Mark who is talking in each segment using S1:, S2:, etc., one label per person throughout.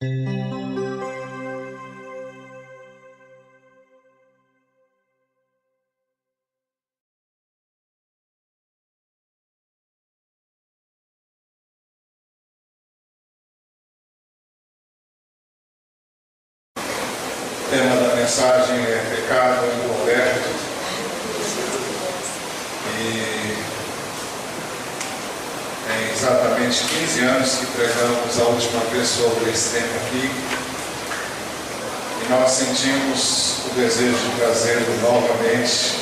S1: O tema da mensagem é pecado encoberto, e tem exatamente 15 anos que pregamos a última vez sobre esse tema aqui, e nós sentimos o desejo de trazê-lo novamente,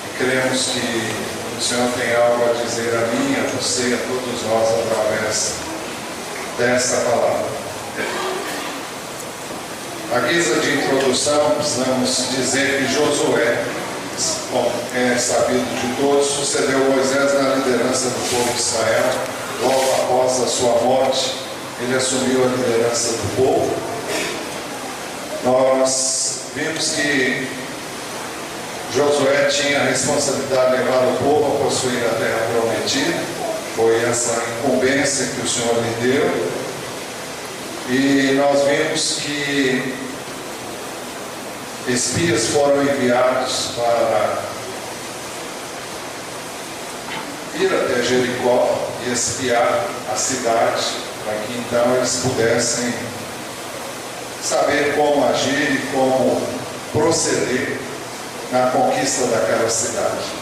S1: e cremos que o Senhor tem algo a dizer a mim, a você e a todos nós através desta palavra. À guisa de introdução, precisamos dizer que Josué, bom, é sabido de todos, sucedeu Moisés na liderança do povo de Israel. Logo após a sua morte, ele assumiu a liderança do povo. Nós vimos que Josué tinha a responsabilidade de levar o povo a possuir a terra prometida. Foi essa incumbência que o Senhor lhe deu. E nós vimos que espias foram enviados para ir até Jericó e espiar a cidade, para que então eles pudessem saber como agir e como proceder na conquista daquela cidade.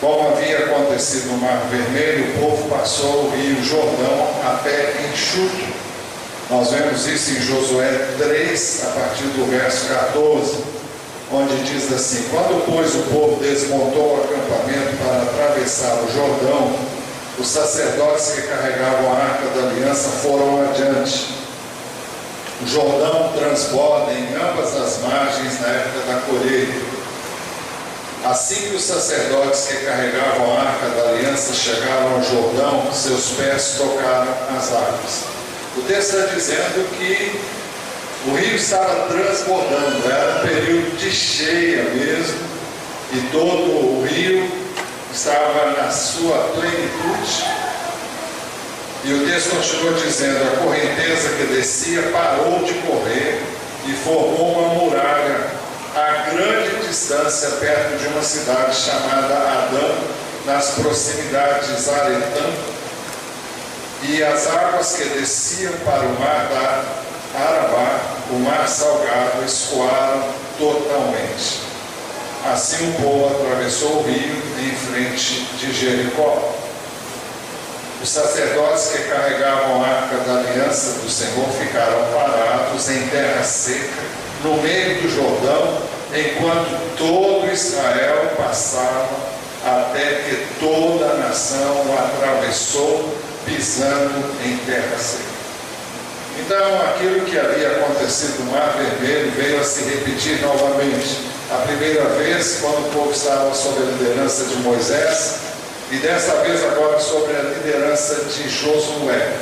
S1: Como havia acontecido no Mar Vermelho, o povo passou o rio Jordão a pé enxuto. Nós vemos isso em Josué 3, a partir do verso 14, onde diz assim: quando, pois, o povo desmontou o acampamento para atravessar o Jordão, os sacerdotes que carregavam a arca da aliança foram adiante. O Jordão transborda em ambas as margens na época da colheita. Assim que os sacerdotes que carregavam a arca da aliança chegaram ao Jordão, seus pés tocaram as águas. O texto está dizendo que o rio estava transbordando, era um período de cheia mesmo, e todo o rio estava na sua plenitude. E o texto continua dizendo: a correnteza que descia parou de correr e formou uma muralha a grande distância perto de uma cidade chamada Adã, nas proximidades de Zaretã, e as águas que desciam para o mar da Arabá, o mar salgado, escoaram totalmente. Assim o povo atravessou o rio em frente de Jericó. Os sacerdotes que carregavam a arca da aliança do Senhor ficaram parados em terra seca, no meio do Jordão, enquanto todo Israel passava, até que toda a nação o atravessou, pisando em terra seca. Então, aquilo que havia acontecido no Mar Vermelho veio a se repetir novamente. A primeira vez, quando o povo estava sob a liderança de Moisés, e dessa vez agora sob a liderança de Josué.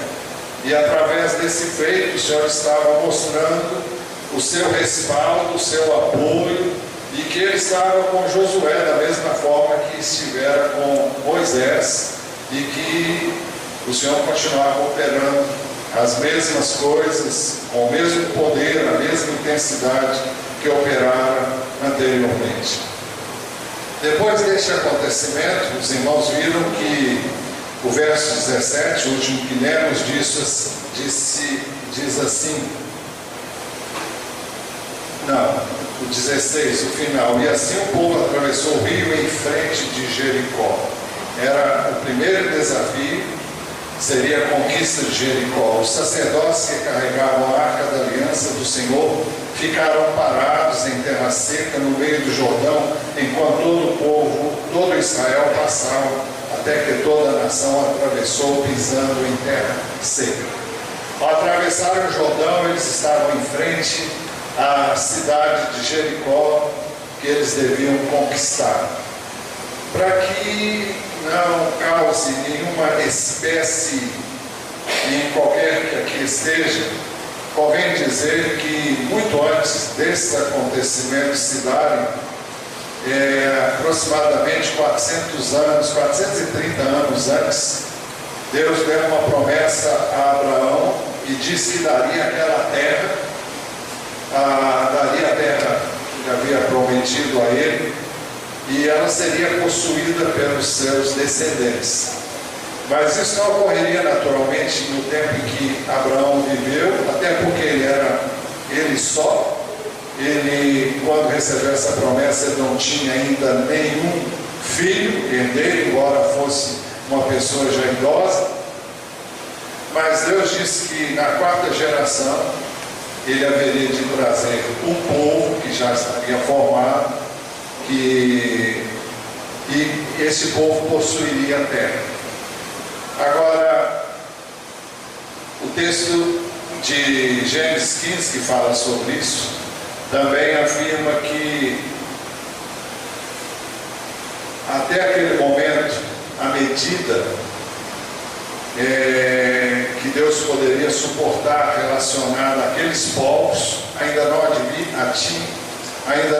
S1: E através desse feito, o Senhor estava mostrando o seu respaldo, o seu apoio, e que ele estava com Josué da mesma forma que estivera com Moisés, e que o Senhor continuava operando as mesmas coisas, com o mesmo poder, a mesma intensidade que operara anteriormente. Depois deste acontecimento, os irmãos viram que o verso 17, o último que lemos, diz assim, o 16, o final: e assim o povo atravessou o rio em frente de Jericó. Era o primeiro desafio, seria a conquista de Jericó. Os sacerdotes que carregavam a arca da aliança do Senhor ficaram parados em terra seca, no meio do Jordão, enquanto todo o povo, todo Israel passava, até que toda a nação atravessou, pisando em terra seca. Ao atravessarem o Jordão, eles estavam em frente à cidade de Jericó, que eles deviam conquistar. Para que não cause nenhuma espécie em qualquer que aqui esteja, convém dizer que muito antes desses acontecimentos se darem, aproximadamente 430 anos antes, Deus deu uma promessa a Abraão e disse que daria aquela terra, daria a terra que havia prometido a ele, e ela seria possuída pelos seus descendentes. Mas isso não ocorreria naturalmente no tempo em que Abraão viveu, até porque ele era ele só. Ele, quando recebeu essa promessa, ele não tinha ainda nenhum filho herdeiro, embora fosse uma pessoa já idosa. Mas Deus disse que na quarta geração ele haveria de trazer um povo que já estaria formado, e esse povo possuiria a terra. Agora, o texto de Gênesis 15, que fala sobre isso, também afirma que até aquele momento, a medida que Deus poderia suportar relacionada àqueles povos ainda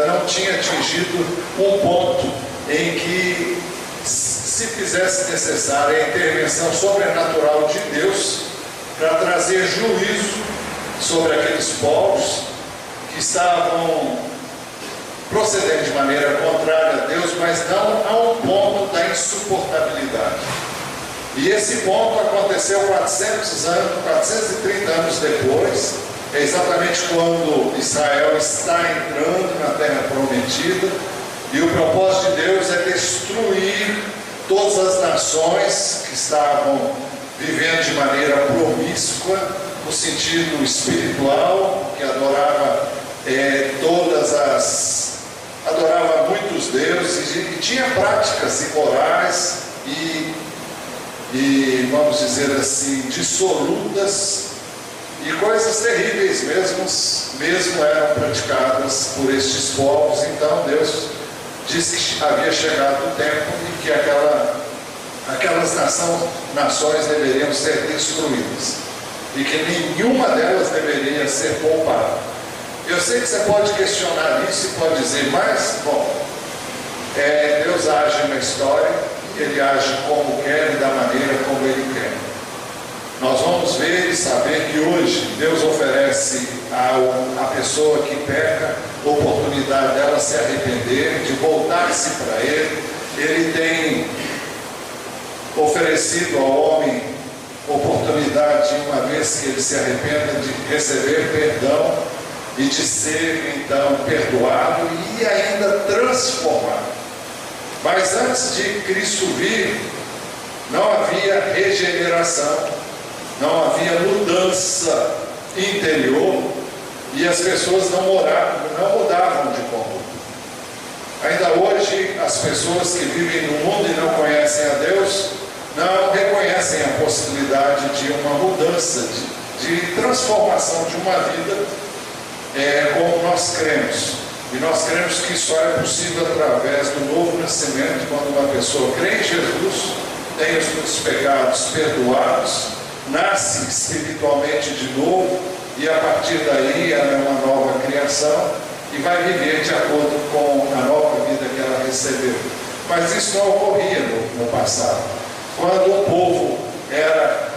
S1: não tinha atingido um ponto em que se fizesse necessária a intervenção sobrenatural de Deus para trazer juízo sobre aqueles povos que estavam procedendo de maneira contrária a Deus, mas não a um ponto da insuportabilidade. E esse ponto aconteceu 430 anos depois, exatamente quando Israel está entrando na terra prometida, e o propósito de Deus é destruir todas as nações que estavam vivendo de maneira promíscua, no sentido espiritual, que adorava adorava muitos deuses e tinha práticas imorais e vamos dizer assim, dissolutas, e coisas terríveis mesmo eram praticadas por estes povos. Então Deus disse que havia chegado o tempo em que aquelas nações deveriam ser destruídas e que nenhuma delas deveria ser poupada. Eu sei que você pode questionar isso e pode dizer, mas, Deus age na história, Ele age como quer e da maneira como Ele quer. Nós vamos ver e saber que hoje Deus oferece à pessoa que peca oportunidade dela se arrepender, de voltar-se para Ele. Ele tem oferecido ao homem oportunidade, uma vez que ele se arrependa, de receber perdão e de ser então perdoado e ainda transformado. Mas antes de Cristo vir, não havia regeneração, não havia mudança interior, e as pessoas não mudavam de conduta. Ainda hoje, as pessoas que vivem no mundo e não conhecem a Deus, não reconhecem a possibilidade de uma mudança, de transformação de uma vida, como nós cremos. E nós cremos que isso é possível através do novo nascimento, quando uma pessoa crê em Jesus, tem os seus pecados perdoados, nasce espiritualmente de novo, e a partir daí ela é uma nova criação e vai viver de acordo com a nova vida que ela recebeu. Mas isso não ocorria no passado. Quando o povo era,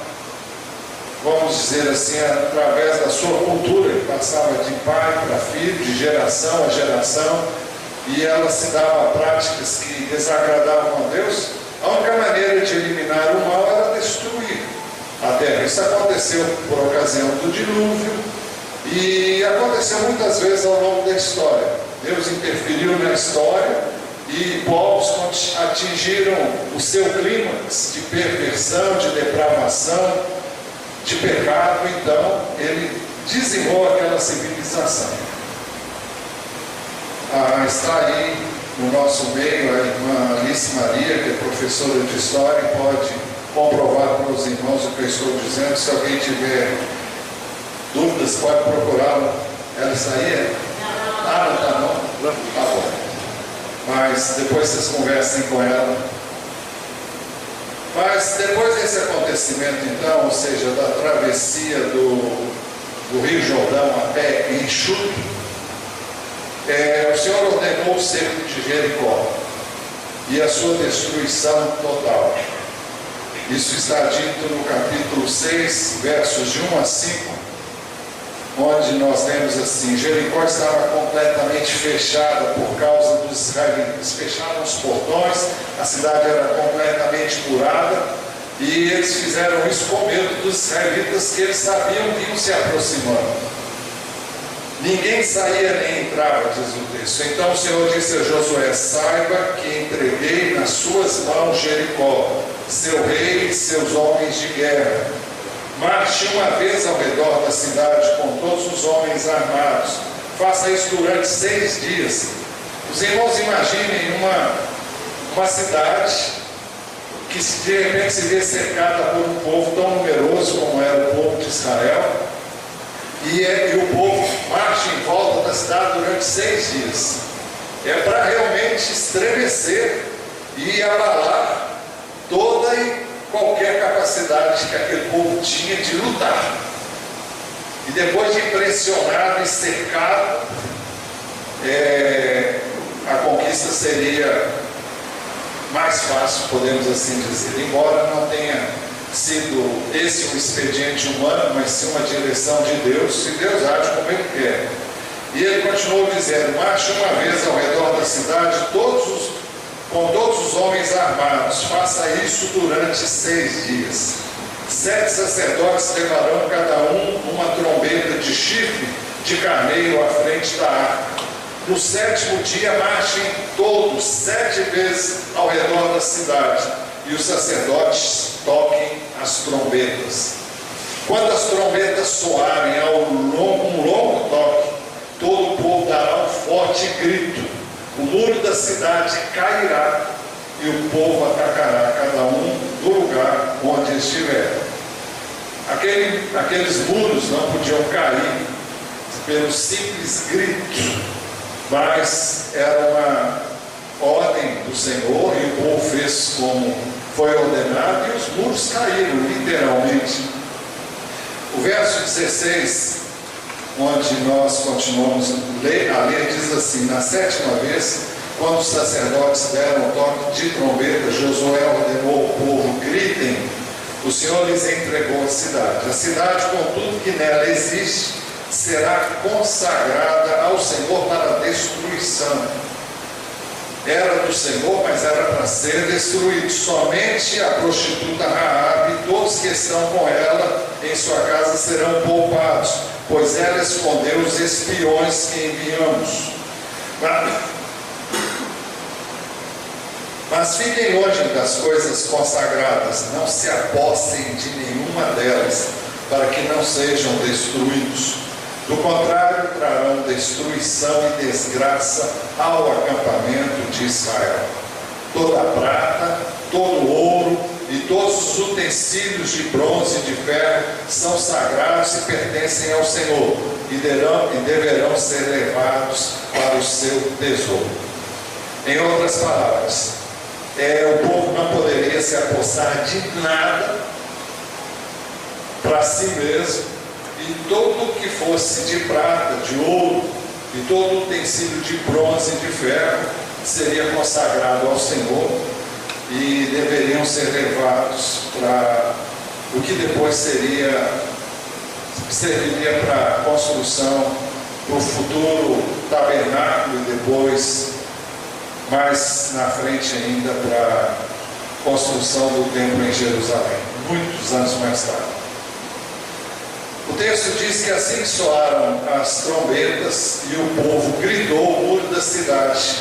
S1: vamos dizer assim, através da sua cultura, que passava de pai para filho, de geração a geração, e ela se dava a práticas que desagradavam a Deus, a única maneira de eliminar o mal era destruir a terra. Isso aconteceu por ocasião do dilúvio e aconteceu muitas vezes ao longo da história. Deus interferiu na história e povos atingiram o seu clímax de perversão, de depravação, de pecado. Então ele dizimou aquela civilização. Está aí no nosso meio a irmã Alice Maria, que é professora de história, e pode comprovar para os irmãos o que eu estou dizendo. Se alguém tiver dúvidas, pode procurá-la. Ela está aí? Não está não? Tá bom. Mas depois vocês conversem com ela. Mas depois desse acontecimento, então, ou seja, da travessia do Rio Jordão até Enxuto, o Senhor ordenou o cerco de Jericó e a sua destruição total. Isso está dito no capítulo 6, versos de 1 a 5, onde nós lemos assim: Jericó estava completamente fechada por causa dos israelitas. Fecharam os portões, a cidade era completamente murada, e eles fizeram isso com medo dos israelitas, que eles sabiam que iam se aproximando. Ninguém saía nem entrava, diz o texto. Então o Senhor disse a Josué: saiba que entreguei nas suas mãos Jericó, seu rei e seus homens de guerra. Marche uma vez ao redor da cidade com todos os homens armados. Faça isso durante 6 dias. Os irmãos imaginem uma cidade que de repente se vê cercada por um povo tão numeroso como era o povo de Israel, e o povo marcha em volta da cidade durante 6 dias. É para realmente estremecer e abalar toda e qualquer capacidade que aquele povo tinha de lutar. E depois de pressionado e cercado, a conquista seria mais fácil, podemos assim dizer, embora não tenha sido esse um expediente humano, mas sim uma direção de Deus, e Deus age como Ele quer. E ele continuou dizendo: marche uma vez ao redor da cidade com todos os homens armados. Faça isso durante 6 dias. 7 sacerdotes levarão cada um uma trombeta de chifre de carneiro à frente da arca. No 7º dia marchem todos 7 vezes ao redor da cidade, e os sacerdotes toquem as trombetas. Quando as trombetas soarem um longo toque, todo o povo dará um forte grito. O muro da cidade cairá e o povo atacará cada um do lugar onde estiver. Aqueles muros não podiam cair pelo simples grito, mas era uma ordem do Senhor, e o povo fez como foi ordenado, e os muros caíram, literalmente. O verso 16, onde nós continuamos a ler, diz assim: na 7ª vez, quando os sacerdotes deram o toque de trombeta, Josué ordenou ao povo: gritem. O Senhor lhes entregou a cidade. A cidade, com tudo que nela existe, será consagrada ao Senhor para destruição. Era do Senhor, mas era para ser destruído. Somente a prostituta Raabe e todos que estão com ela em sua casa serão poupados, pois ela escondeu os espiões que enviamos. Mas fiquem longe das coisas consagradas, não se apossem de nenhuma delas, para que não sejam destruídos. Do contrário, trarão destruição e desgraça ao acampamento de Israel. Toda a prata, todo o ouro e todos os utensílios de bronze e de ferro são sagrados e pertencem ao Senhor, e deverão ser levados para o seu tesouro. Em outras palavras, o povo não poderia se apossar de nada para si mesmo, e todo que fosse de prata, de ouro, e todo utensílio de bronze e de ferro seria consagrado ao Senhor, e deveriam ser levados para o que depois serviria para a construção do futuro tabernáculo, e depois, mais na frente ainda, para a construção do templo em Jerusalém, muitos anos mais tarde. O texto diz que assim que soaram as trombetas e o povo gritou, o muro da cidade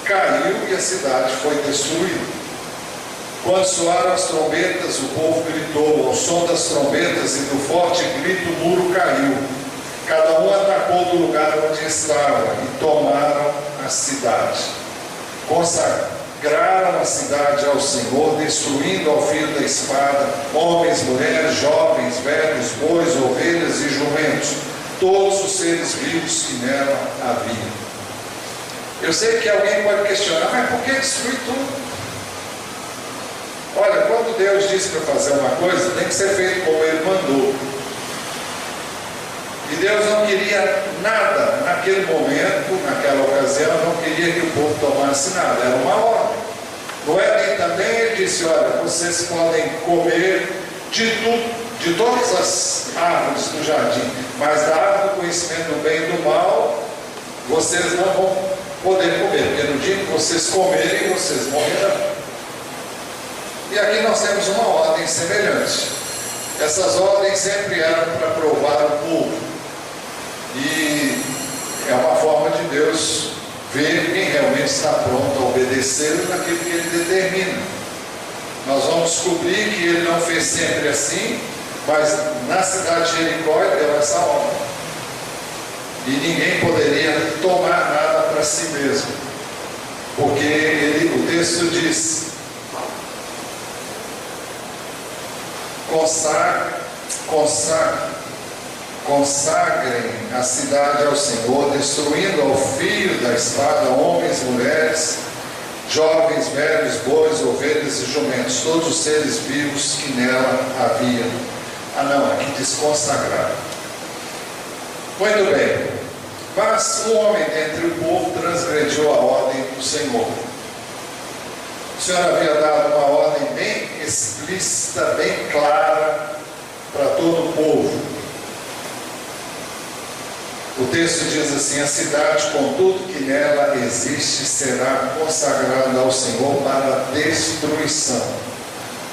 S1: caiu e a cidade foi destruída. Quando soaram as trombetas, o povo gritou. Ao som das trombetas e do forte grito, o muro caiu. Cada um atacou do lugar onde estava e tomaram a cidade. Consagraram a cidade ao Senhor, destruindo ao fio da espada homens, mulheres, jovens, velhos, bois, ovelhas e jumentos, todos os seres vivos que nela havia. Eu sei que alguém pode questionar: mas por que destruir tudo? Olha, quando Deus diz para fazer uma coisa, tem que ser feito como Ele mandou. E Deus não queria nada naquele momento, naquela ocasião, não queria que o povo tomasse nada, era uma ordem. No Éden também ele disse: olha, vocês podem comer de tudo, de todas as árvores do jardim, mas da árvore do conhecimento do bem e do mal, vocês não vão poder comer, porque no dia que vocês comerem, vocês morrerão. E aqui nós temos uma ordem semelhante. Essas ordens sempre eram para provar o povo. E é uma forma de Deus ver quem realmente está pronto a obedecer naquilo que Ele determina. Nós vamos descobrir que Ele não fez sempre assim, mas na cidade de Jericó Ele deu essa ordem. E ninguém poderia tomar nada para si mesmo. Porque o texto diz: consagrem a cidade ao Senhor, destruindo ao fio da espada homens, mulheres, jovens, velhos, bois, ovelhas e jumentos, todos os seres vivos que nela havia. Ah não, aqui diz consagrar. Muito bem, mas um homem dentre o povo transgrediu a ordem do Senhor. O Senhor havia dado uma ordem bem explícita, bem clara para todo o povo. O texto diz assim: a cidade, com tudo que nela existe, será consagrada ao Senhor para destruição.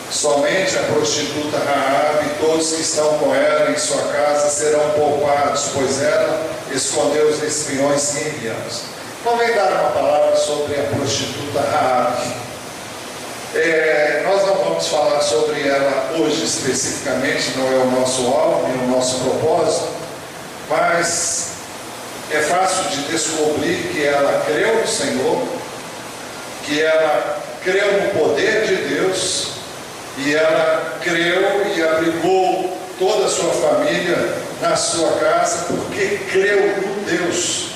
S1: Somente a prostituta Raabe e todos que estão com ela em sua casa serão poupados, pois ela escondeu os espiões que enviamos. Convém dar uma palavra sobre a prostituta Raabe. Nós não vamos falar sobre ela hoje especificamente, não é o nosso alvo, nem o nosso propósito, mas é fácil de descobrir que ela creu no Senhor, que ela creu no poder de Deus, e ela creu e abrigou toda a sua família na sua casa, porque creu no Deus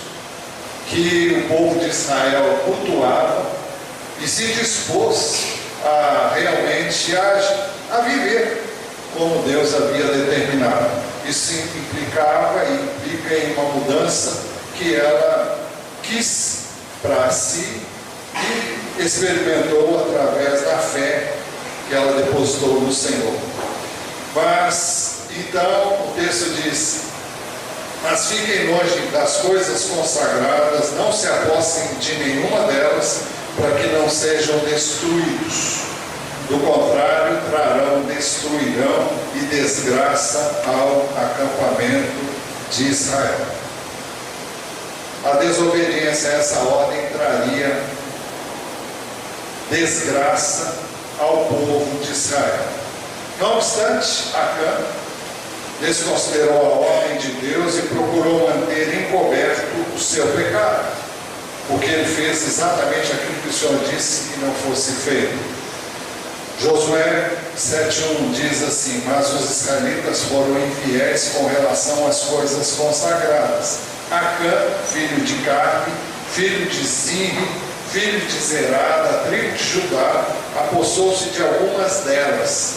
S1: que o povo de Israel cultuava e se dispôs a realmente a viver como Deus havia determinado. Isso implicava e implica em uma mudança que ela quis para si e experimentou através da fé que ela depositou no Senhor. Mas, então, o texto diz: mas fiquem longe das coisas consagradas, não se apossem de nenhuma delas, para que não sejam destruídos. Do contrário, destruirão e desgraça ao acampamento de Israel. A desobediência a essa ordem traria desgraça ao povo de Israel. Não obstante, Acã desconsiderou a ordem de Deus e procurou manter encoberto o seu pecado, porque ele fez exatamente aquilo que o Senhor disse que não fosse feito. Josué 7:1 diz assim: mas os israelitas foram infiéis com relação às coisas consagradas. Acã, filho de Carme, filho de Zimri, filho de Zerá, da tribo de Judá, apossou-se de algumas delas,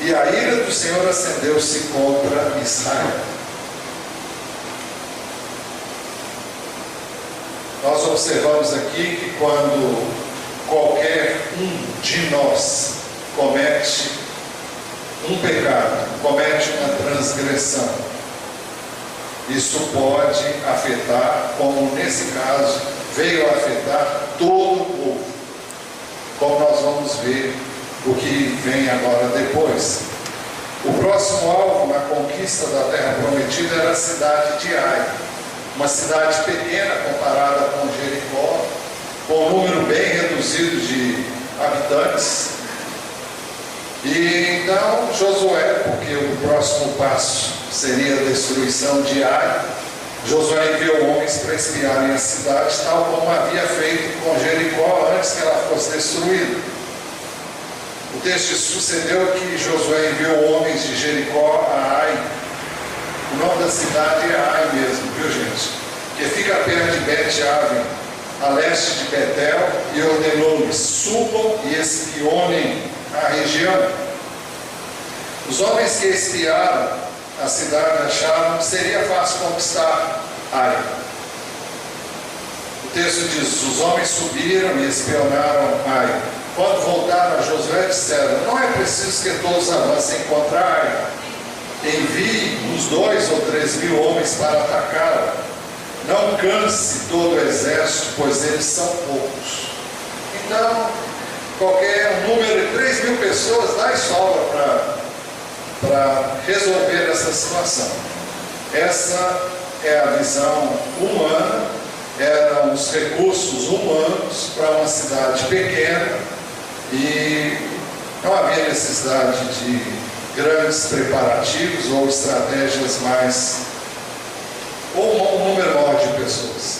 S1: e a ira do Senhor acendeu-se contra Israel. Nós observamos aqui que quando qualquer um de nós comete um pecado, comete uma transgressão, isso pode afetar, como nesse caso veio a afetar todo o povo, como nós vamos ver o que vem agora depois. O próximo alvo na conquista da terra prometida era a cidade de Ai, uma cidade pequena comparada com Jericó, com um número bem reduzido de habitantes. E então Josué, porque o próximo passo seria a destruição de Ai, Josué enviou homens para espiarem a cidade, tal como havia feito com Jericó antes que ela fosse destruída. O texto sucedeu que Josué enviou homens de Jericó a Ai. O nome da cidade é Ai mesmo, viu gente? Que fica perto de Bet-Aven, a leste de Betel, e ordenou-lhes: subam e espionem a região. Os homens que espiaram a cidade acharam que seria fácil conquistar Ai. O texto diz: os homens subiram e espionaram Ai. quando voltaram a Josué, disseram: não é preciso que todos avancem contra Ai. Envie uns 2 ou 3 mil homens para atacá-la. Não canse todo o exército, pois eles são poucos. Então, qualquer número de 3 mil pessoas dá e sobra para resolver essa situação. Essa é a visão humana, eram os recursos humanos para uma cidade pequena e não havia necessidade de grandes preparativos ou estratégias ou um número maior de pessoas.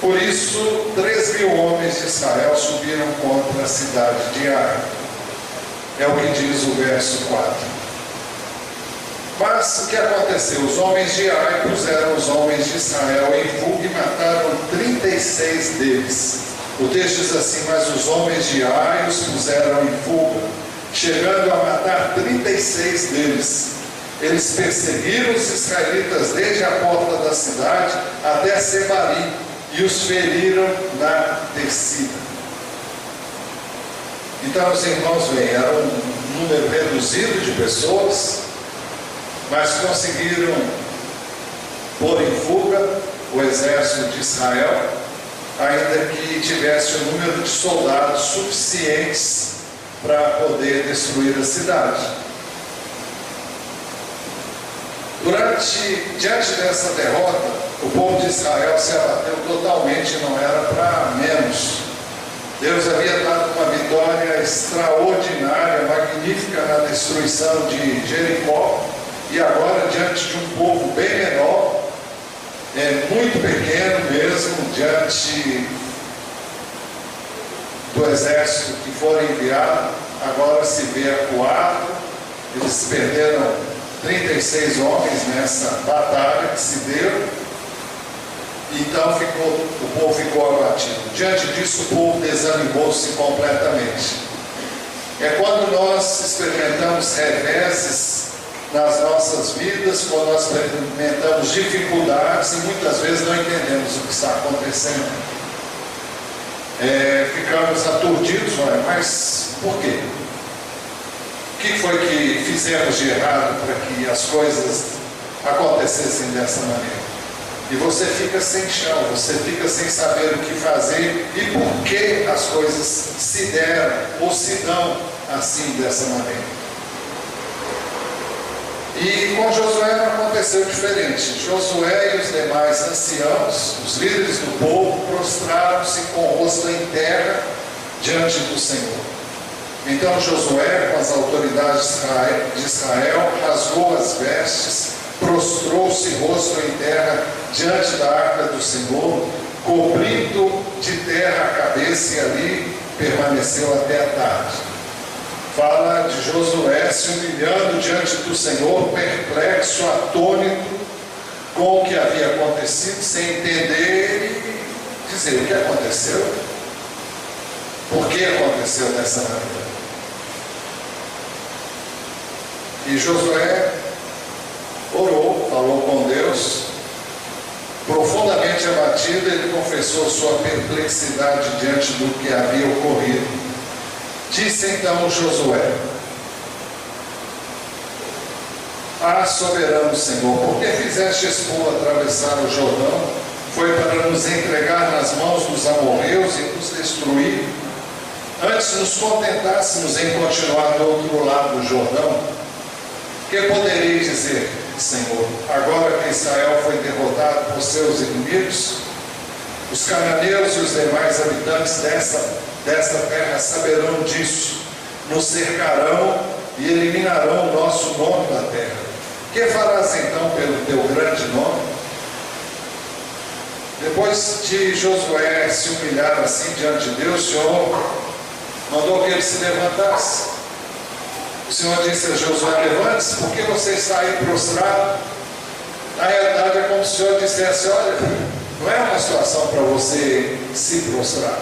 S1: Por isso, 3 mil homens de Israel subiram contra a cidade de Ai. É o que diz o verso 4. Mas o que aconteceu? Os homens de Ai puseram os homens de Israel em fuga e mataram 36 deles. O texto diz assim: mas os homens de Ai os puseram em fuga, chegando a matar 36 deles. Eles perseguiram os israelitas desde a porta da cidade até Sebarim e os feriram na descida. Então os irmãos veem, era um número reduzido de pessoas, mas conseguiram pôr em fuga o exército de Israel, ainda que tivesse um número de soldados suficientes para poder destruir a cidade. Diante dessa derrota, o povo de Israel se abateu totalmente, não era para menos. Deus havia dado uma vitória extraordinária, magnífica na destruição de Jericó, e agora, diante de um povo bem menor, muito pequeno mesmo, diante do exército que foi enviado, agora se vê acuado. Eles perderam 36 homens nessa batalha que se deu, então o povo ficou abatido. Diante disso, o povo desanimou-se completamente. É quando nós experimentamos reveses nas nossas vidas, quando nós experimentamos dificuldades e muitas vezes não entendemos o que está acontecendo. Ficamos aturdidos, mas por quê? O que foi que fizemos de errado para que as coisas acontecessem dessa maneira? E você fica sem chão, você fica sem saber o que fazer e por que as coisas se deram ou se dão assim, dessa maneira. E com Josué não aconteceu diferente. Josué e os demais anciãos, os líderes do povo, prostraram-se com o rosto em terra diante do Senhor. Então Josué, com as autoridades de Israel, rasgou as vestes, prostrou-se rosto em terra diante da arca do Senhor, cobrindo de terra a cabeça, e ali permaneceu até a tarde. Fala de Josué se humilhando diante do Senhor, perplexo, atônito com o que havia acontecido, sem entender e dizer: o que aconteceu? Por que aconteceu dessa maneira? E Josué orou, falou com Deus, profundamente abatido. Ele confessou sua perplexidade diante do que havia ocorrido. Disse então Josué: ah, soberano Senhor, por que fizeste esse povo atravessar o Jordão? Foi para nos entregar nas mãos dos amorreus e nos destruir? Antes nos contentássemos em continuar do outro lado do Jordão? Que poderei dizer, Senhor, agora que Israel foi derrotado por seus inimigos? Os cananeus e os demais habitantes desta terra saberão disso, nos cercarão e eliminarão o nosso nome da terra. Que farás então pelo teu grande nome? Depois de Josué se humilhar assim diante de Deus, o Senhor mandou que ele se levantasse. O Senhor disse a Josué: levante-se, porque você está aí prostrado. Na realidade é como se o Senhor dissesse: olha, não é uma situação para você se prostrar.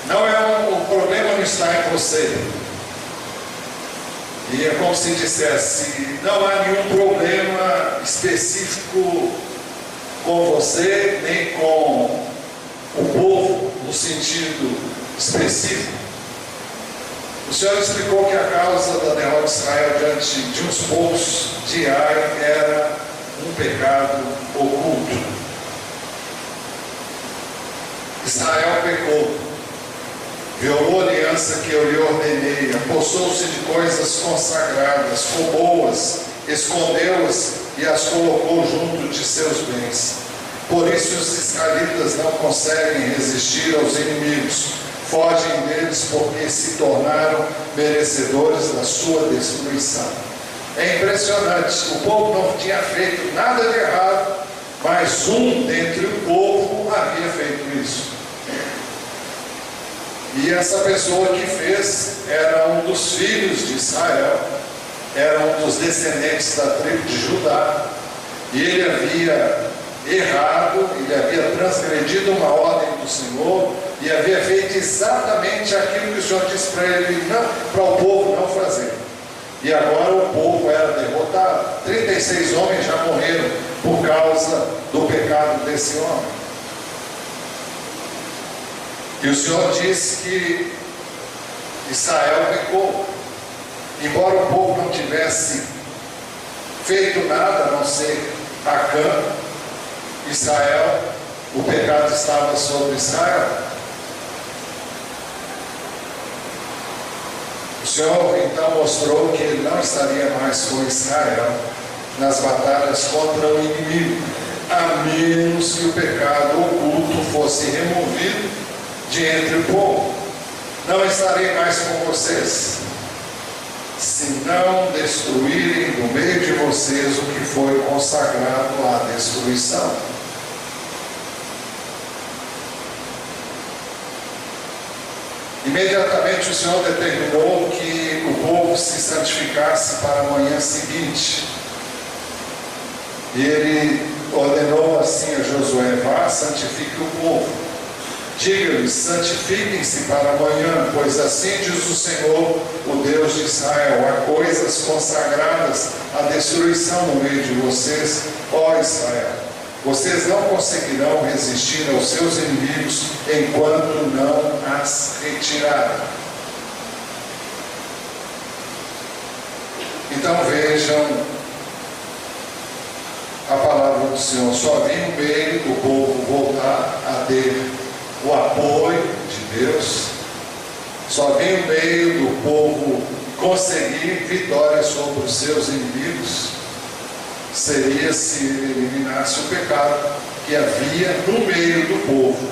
S1: O problema não está em você. E é como se dissesse: não há nenhum problema específico com você, nem com o povo, no sentido específico. O Senhor explicou que a causa da derrota de Israel diante de uns povos de Ai era um pecado oculto. Israel pecou, violou a aliança que eu lhe ordenei, apossou-se de coisas consagradas, roubou-as, escondeu-as e as colocou junto de seus bens. Por isso os israelitas não conseguem resistir aos inimigos, fogem deles porque se tornaram merecedores da sua destruição. É impressionante, o povo não tinha feito nada de errado, mas um dentre o povo havia feito isso. E essa pessoa que fez era um dos filhos de Israel, era um dos descendentes da tribo de Judá, e ele havia errado, ele havia transgredido uma ordem do Senhor, e havia feito exatamente aquilo que o Senhor disse para ele, para o povo não fazer. E agora o povo era derrotado. 36 homens já morreram por causa do pecado desse homem. E o Senhor disse que Israel pecou. Embora o povo não tivesse feito nada a não ser Acã, Israel, o pecado estava sobre Israel. O Senhor então mostrou que ele não estaria mais com Israel nas batalhas contra o inimigo, a menos que o pecado oculto fosse removido de entre o povo. Não estarei mais com vocês, se não destruírem do meio de vocês o que foi consagrado à destruição. Imediatamente o Senhor determinou que o povo se santificasse para a manhã seguinte. E ele ordenou assim a Josué: vá, santifique o povo. Diga-lhes: santifiquem-se para amanhã, pois assim diz o Senhor, o Deus de Israel: há coisas consagradas à destruição no meio de vocês, ó Israel. Vocês não conseguirão resistir aos seus inimigos enquanto não as retirarem. Então vejam a palavra do Senhor. Só havia um meio do povo voltar a ter o apoio de Deus. Só havia um meio do povo conseguir vitória sobre os seus inimigos. Seria se eliminasse o pecado que havia no meio do povo.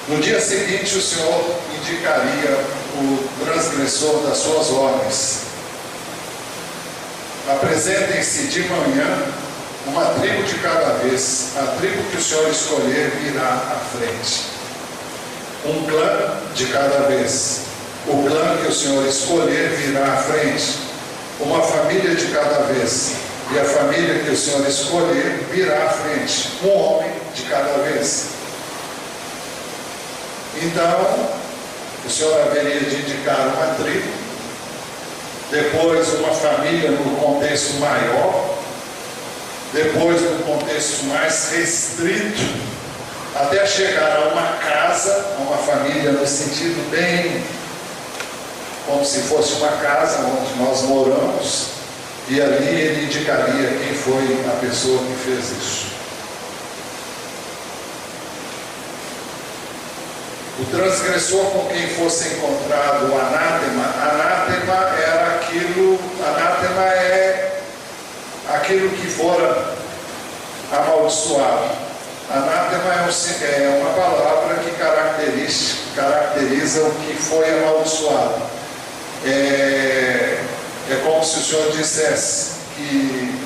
S1: No dia seguinte, o Senhor indicaria o transgressor das suas ordens. Apresentem-se de manhã, uma tribo de cada vez. A tribo que o Senhor escolher virá à frente. Um clã de cada vez. O clã que o Senhor escolher virá à frente. Uma família de cada vez. E a família que o Senhor escolher virá à frente. Um homem de cada vez. Então, o Senhor haveria de indicar uma tribo, depois uma família no contexto maior, depois no contexto mais restrito, até chegar a uma casa, a uma família no sentido bem como se fosse uma casa onde nós moramos, e ali ele indicaria quem foi a pessoa que fez isso. O transgressor com quem fosse encontrado o anátema era aquilo, anátema é aquilo que fora amaldiçoado. Anátema é uma palavra que caracteriza o que foi amaldiçoado. É como se o Senhor dissesse que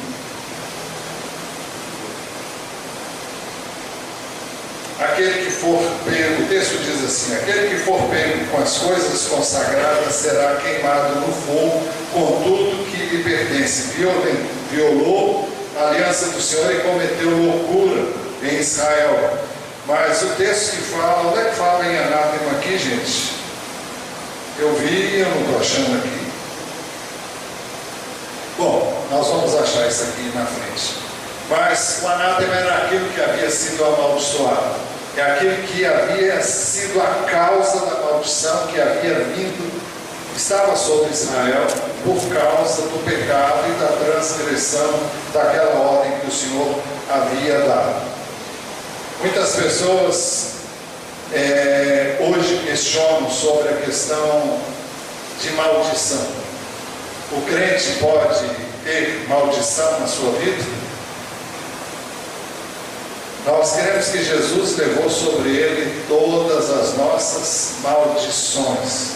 S1: aquele que for pego, o texto diz assim: aquele que for pego com as coisas consagradas será queimado no fogo com tudo que lhe pertence. Violou a aliança do Senhor e cometeu loucura em Israel. Mas o texto que fala, onde é que fala em anátema aqui, gente? Eu vi e eu não estou achando aqui. Bom, nós vamos achar isso aqui na frente. Mas o anátema era aquilo que havia sido amaldiçoado, é aquilo que havia sido a causa da maldição que havia vindo, estava sobre Israel por causa do pecado e da transgressão daquela ordem que o Senhor havia dado. Muitas pessoas hoje questionam sobre a questão de maldição. O crente pode ter maldição na sua vida? Nós queremos que Jesus levou sobre ele todas as nossas maldições.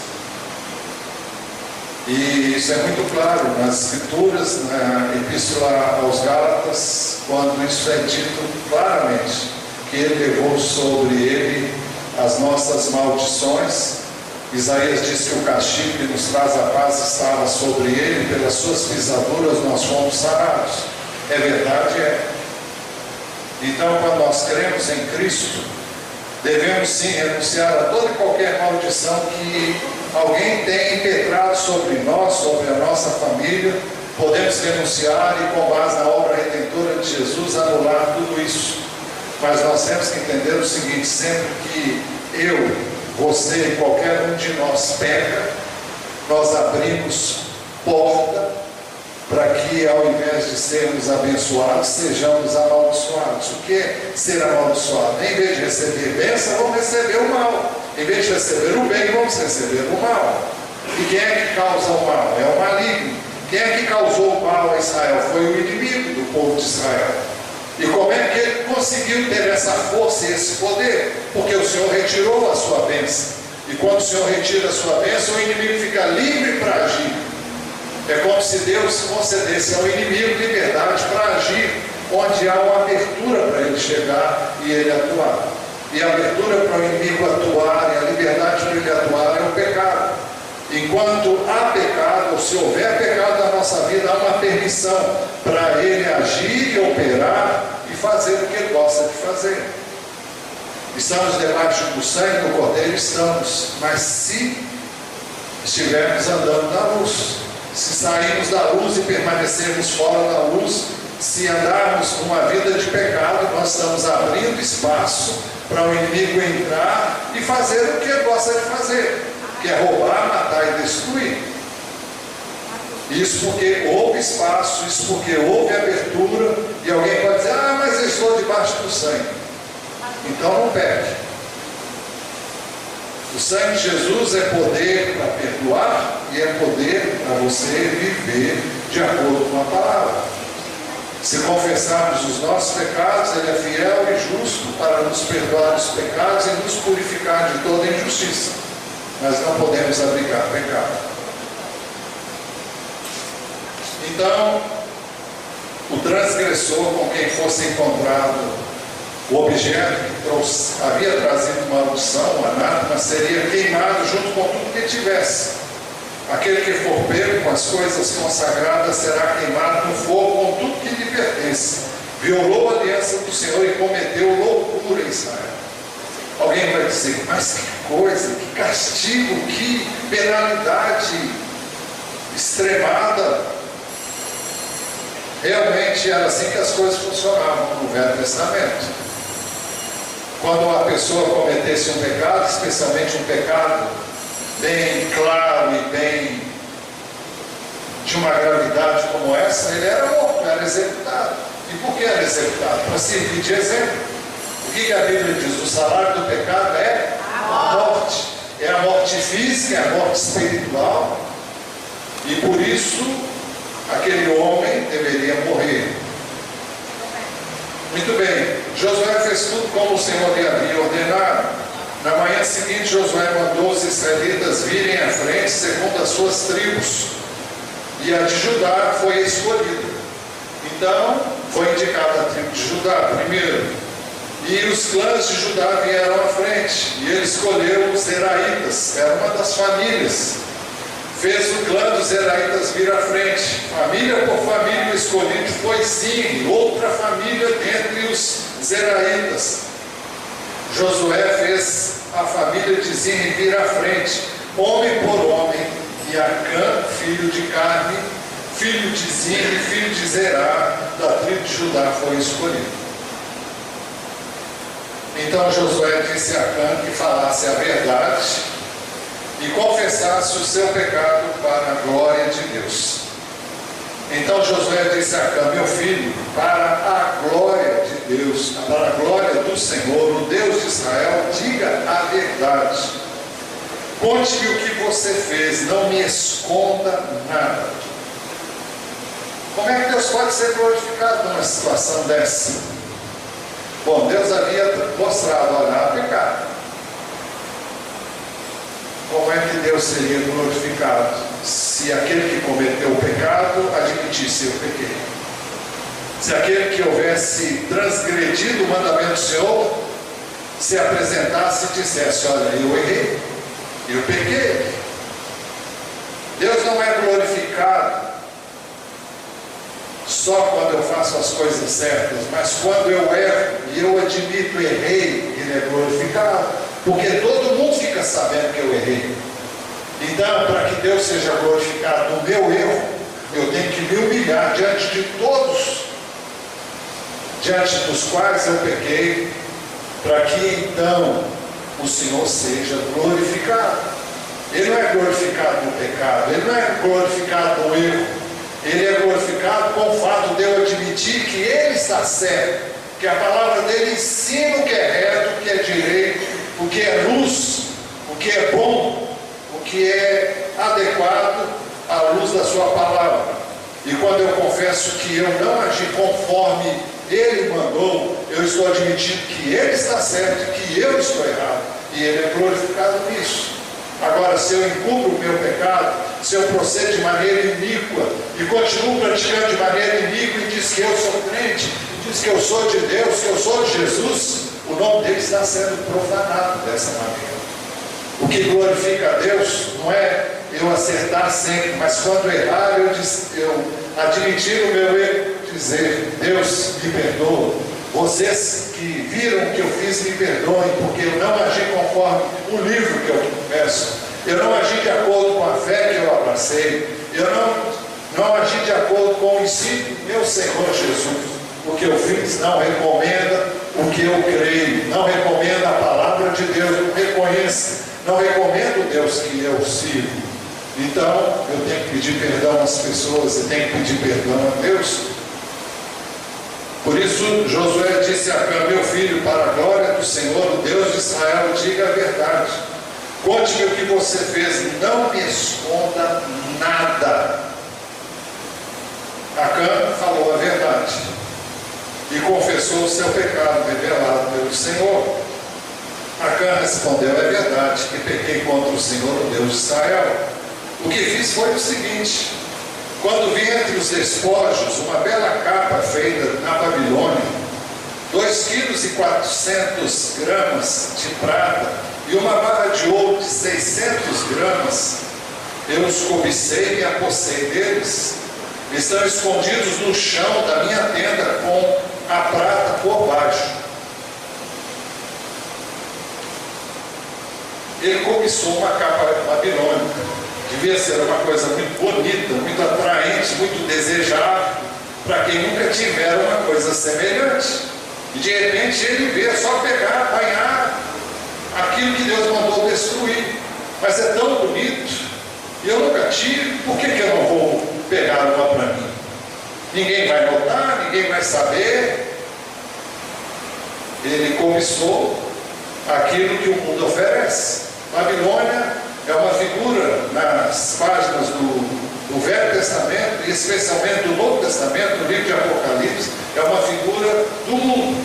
S1: E isso é muito claro nas Escrituras, na Epístola aos Gálatas, quando isso é dito claramente, que ele levou sobre ele as nossas maldições. Isaías diz que o castigo que nos traz a paz estava sobre ele, pelas suas pisaduras nós fomos sarados. É verdade, é. Então, quando nós cremos em Cristo, devemos sim renunciar a toda e qualquer maldição que alguém tenha impetrado sobre nós, sobre a nossa família. Podemos renunciar e, com base na obra redentora de Jesus, anular tudo isso. Mas nós temos que entender o seguinte: sempre que eu, você e qualquer um de nós peca, nós abrimos porta para que, ao invés de sermos abençoados, sejamos amaldiçoados. O que é ser amaldiçoado? Em vez de receber bênção, vamos receber o mal. Em vez de receber o bem, vamos receber o mal. E quem é que causa o mal? É o maligno. Quem é que causou o mal a Israel? Foi o inimigo do povo de Israel. E como é que ele conseguiu ter essa força e esse poder? Porque o Senhor retirou a sua bênção. E quando o Senhor retira a sua bênção, o inimigo fica livre para agir. É como se Deus concedesse ao inimigo liberdade para agir, onde há uma abertura para ele chegar e ele atuar. E a abertura para o inimigo atuar e a liberdade para ele atuar é o pecado. Enquanto há pecado, ou se houver pecado na nossa vida, há uma permissão para ele agir e operar e fazer o que ele gosta de fazer. Estamos debaixo do sangue do Cordeiro? Estamos. Mas se estivermos andando na luz, se sairmos da luz e permanecermos fora da luz, se andarmos numa vida de pecado, nós estamos abrindo espaço para o inimigo entrar e fazer o que ele gosta de fazer, que é roubar, matar e destruir. Isso porque houve espaço, isso porque houve abertura, e alguém pode dizer: ah, mas eu estou debaixo do sangue. Então não peque. O sangue de Jesus é poder para perdoar e é poder para você viver de acordo com a palavra. Se confessarmos os nossos pecados, Ele é fiel e justo para nos perdoar os pecados e nos purificar de toda injustiça. Mas não podemos abrigar pecado. Então, o transgressor com quem fosse encontrado o objeto que havia trazido maldição, o anátema, seria queimado junto com tudo que tivesse. Aquele que for pego com as coisas consagradas será queimado no fogo com tudo que lhe pertence. Violou a aliança do Senhor e cometeu loucura em Israel. Alguém vai dizer: mas que coisa, que castigo, que penalidade extremada. Realmente era assim que as coisas funcionavam no Velho Testamento. Quando uma pessoa cometesse um pecado, especialmente um pecado bem claro e bem de uma gravidade como essa, ele era morto, era executado. E por que era executado? Para servir de exemplo. O que a Bíblia diz? O salário do pecado é a morte. É a morte física, é a morte espiritual. E por isso, aquele homem deveria morrer. Muito bem, Josué fez tudo como o Senhor lhe havia ordenado. Na manhã seguinte, Josué mandou os israelitas virem à frente segundo as suas tribos, e a de Judá foi escolhida. Então, foi indicada a tribo de Judá primeiro, e os clãs de Judá vieram à frente, e ele escolheu os Zeraitas, era uma das famílias. Fez o clã dos Zeraitas vir à frente, família por família. O escolhido foi Zimri, outra família dentre os Zeraitas. Josué fez a família de Zimri vir à frente, homem por homem, e Acã, filho de Carme, filho de Zimri, filho de Zerá, da tribo de Judá, foi escolhido. Então Josué disse a Acã que falasse a verdade e confessasse o seu pecado para a glória de Deus. Então Josué disse a Acã: meu filho, para a glória de Deus, para a glória do Senhor, o Deus de Israel, diga a verdade. Conte-me o que você fez, não me esconda nada. Como é que Deus pode ser glorificado numa situação dessa? Bom, Deus havia mostrado: olha, há pecado. Como é que Deus seria glorificado se aquele que cometeu o pecado admitisse: eu pequei? Se aquele que houvesse transgredido o mandamento do Senhor se apresentasse e dissesse: olha, eu errei, eu pequei. Deus não é glorificado só quando eu faço as coisas certas, mas quando eu erro e eu admito, errei, Ele é glorificado, porque todo mundo fica sabendo que eu errei. Então, para que Deus seja glorificado no meu erro, eu tenho que me humilhar diante de todos, diante dos quais eu pequei, para que então o Senhor seja glorificado. Ele não é glorificado no pecado, Ele não é glorificado no erro. Ele é glorificado com o fato de eu admitir que Ele está certo, que a palavra dele ensina o que é reto, o que é direito, o que é luz, o que é bom, o que é adequado à luz da sua palavra. E quando eu confesso que eu não agi conforme Ele mandou, eu estou admitindo que Ele está certo e que eu estou errado, e Ele é glorificado nisso. Agora, se eu encubro o meu pecado, se eu procedo de maneira iníqua e continuo praticando de maneira iníqua e diz que eu sou crente, diz que eu sou de Deus, que eu sou de Jesus, o nome dele está sendo profanado dessa maneira. O que glorifica a Deus não é eu acertar sempre, mas quando errar, eu admitir o meu erro, dizer: Deus, me perdoa. Vocês que viram o que eu fiz, me perdoem, porque eu não agi conforme o livro que eu confesso, eu não agi de acordo com a fé que eu abracei, eu não agi de acordo com o ensino do meu Senhor Jesus. O que eu fiz não recomenda o que eu creio, não recomenda a palavra de Deus, não recomendo o Deus que eu sirvo. Então eu tenho que pedir perdão às pessoas, eu tenho que pedir perdão a Deus. Por isso Josué disse a Acã: meu filho, para a glória do Senhor, o Deus de Israel, diga a verdade. Conte-me o que você fez, não me esconda nada. Acã falou a verdade e confessou o seu pecado revelado pelo Senhor. Acã respondeu: é verdade que pequei contra o Senhor, o Deus de Israel. O que fiz foi o seguinte: quando vi entre os despojos uma bela capa feita na Babilônia, 2,4 kg de prata e uma barra de ouro de 600 gramas, eu os cobicei e me apossei deles. Estão escondidos no chão da minha tenda com a prata por baixo. Ele cobiçou uma capa babilônica. Devia ser uma coisa muito bonita, muito atraente, muito desejável, para quem nunca tiver uma coisa semelhante. E de repente ele vê só pegar, apanhar aquilo que Deus mandou destruir. Mas é tão bonito, e eu nunca tive, por que eu não vou pegar uma para mim? Ninguém vai notar, ninguém vai saber. Ele cobiçou aquilo que o mundo oferece. Babilônia é uma figura nas páginas do Velho Testamento, e especialmente do Novo Testamento, no livro de Apocalipse, é uma figura do mundo.